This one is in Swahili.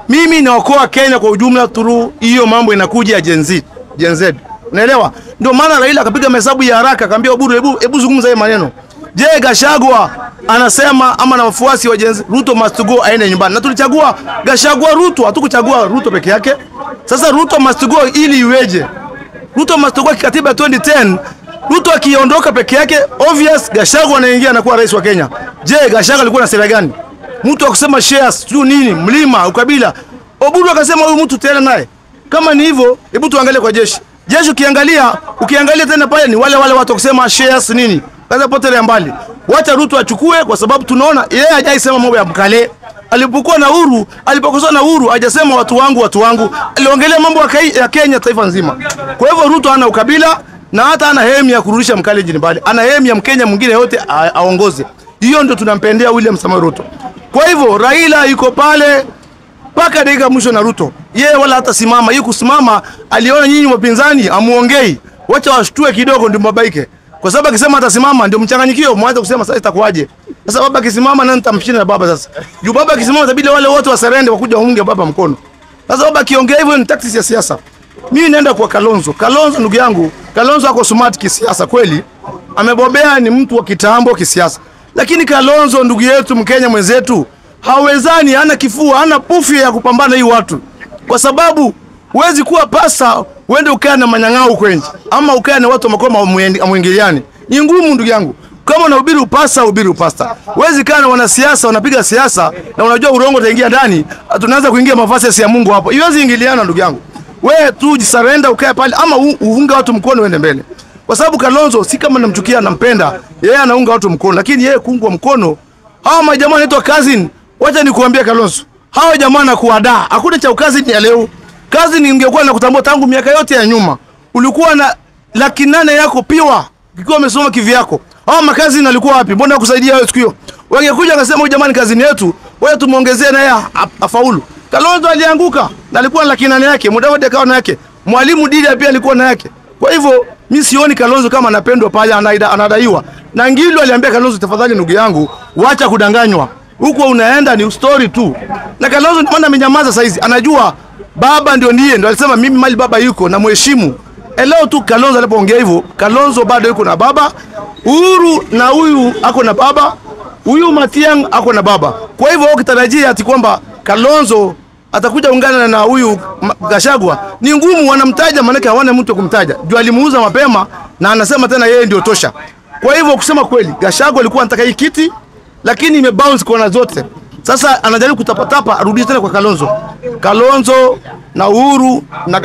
Mimi naokoa Kenya kwa ujumla through hiyo mambo inakuja ya Gen Z. Unaelewa? Ndio maana Raila akapiga mahesabu ya haraka akamwambia Oburu, hebu zungumza haya maneno. Je, Gachagua anasema ama na wafuasi wa Gen Z, Ruto must go aende nyumbani. Na tulichagua Gachagua Ruto, hatukuchagua Ruto peke yake. Sasa Ruto must go ili iweje? Ruto must go kikatiba 2010. Ruto akiondoka peke yake, obvious Gachagua anaingia na kuwa rais wa Kenya. Je, Gachagua alikuwa na sera gani? Mtu akusema shares, tu nini, mlima, ukabila. Oburu akasema huyu mtu tena naye. Kama ni hivyo, hebu tuangalie kwa jeshi. Jeshi ukiangalia tena pale ni wale watu kusema shares nini. Kaza potelea mbali. Wacha Ruto achukue kwa sababu tunaona yeye hajaisema mambo ya mkale. Alipokuwa na Uhuru, alipokosa na Uhuru hajasema watu wangu. Aliongelea mambo ya Kenya taifa nzima. Kwa hivyo Ruto hana ukabila na hata hana hemi ya kurudisha mkale jini mbali. Ana hemi ya Mkenya mwingine yote aongoze. Hiyo ndio tunampendea William Samoei Ruto. Kwa hivyo Raila yuko pale paka dakika mwisho na Ruto. Yeye wala hata simama, yuko kusimama, aliona nyinyi wapinzani amuongei. Wacha washtue kidogo ndio mabaike. Kwa sababu akisema atasimama ndio mchanganyikio, mwanzo kusema sasa itakuwaje. Sasa baba akisimama nani nitamshinda baba sasa. Juu baba akisimama itabidi wale wote wasarende wakuja waunge baba mkono. Sasa baba akiongea hivyo ni tactics ya siasa. Mimi naenda kwa Kalonzo. Kalonzo ndugu yangu, Kalonzo ako smart kisiasa kweli. Amebobea, ni mtu wa kitambo kisiasa. Lakini Kalonzo ndugu yetu Mkenya mwenzetu hawezani, hana kifua, hana pufu ya kupambana hii watu. Kwa sababu huwezi kuwa pasa uende ukae na manyang'au kwenye ama ukae na watu wamekoma muingiliani. Ni ngumu ndugu yangu. Kama unahubiri upasta. Huwezi kaa na wanasiasa wanapiga siasa na unajua urongo utaingia ndani, tunaanza kuingia mafasi ya Mungu hapo. Iwezi ingiliana ndugu yangu. Wewe tu jisarenda ukae pale ama uunga watu mkono uende mbele. Kwa sababu Kalonzo si kama namchukia nampenda, yeye anaunga watu mkono, lakini yeye kuungwa mkono hawa majamaa wanaitwa cousin. Wacha nikuambia Kalonzo, hawa jamaa na kuadaa. Hakuna cha cousin ya leo. Cousin ingekuwa na kutambua tangu miaka yote ya nyuma. Ulikuwa na 800,000 yako piwa, ukiwa umesoma kivyako. Hawa makazi alikuwa wapi? Mbona kusaidia wewe siku hiyo? Wangekuja akasema huyu jamani cousin yetu, wewe tumuongezee na yeye afaulu. Kalonzo alianguka na alikuwa na 800,000 yake, Mudavadi akawa na yake. Mwalimu Dida pia alikuwa na yake. Kwa hivyo mimi sioni Kalonzo kama anapendwa pale anadaiwa. Na Ngilu aliambia Kalonzo, tafadhali ndugu yangu, wacha kudanganywa. Huko unaenda ni story tu. Na Kalonzo ndio maana amenyamaza saizi. Anajua baba ndio alisema mimi mali baba yuko na mheshimu. Leo tu Kalonzo alipoongea hivyo, Kalonzo bado yuko na baba. Uhuru na huyu ako na baba. Huyu Matiang'i ako na baba. Kwa hivyo ukitarajia ati kwamba Kalonzo atakuja ungana na huyu Gachagua, ni ngumu. Wanamtaja maana hawana mtu kumtaja. Juu alimuuza mapema na anasema tena yeye ndio tosha. Kwa hivyo kusema kweli, Gachagua alikuwa anataka hii kiti lakini imebounce kona zote. Sasa anajaribu kutapatapa arudi tena kwa Kalonzo na Uhuru na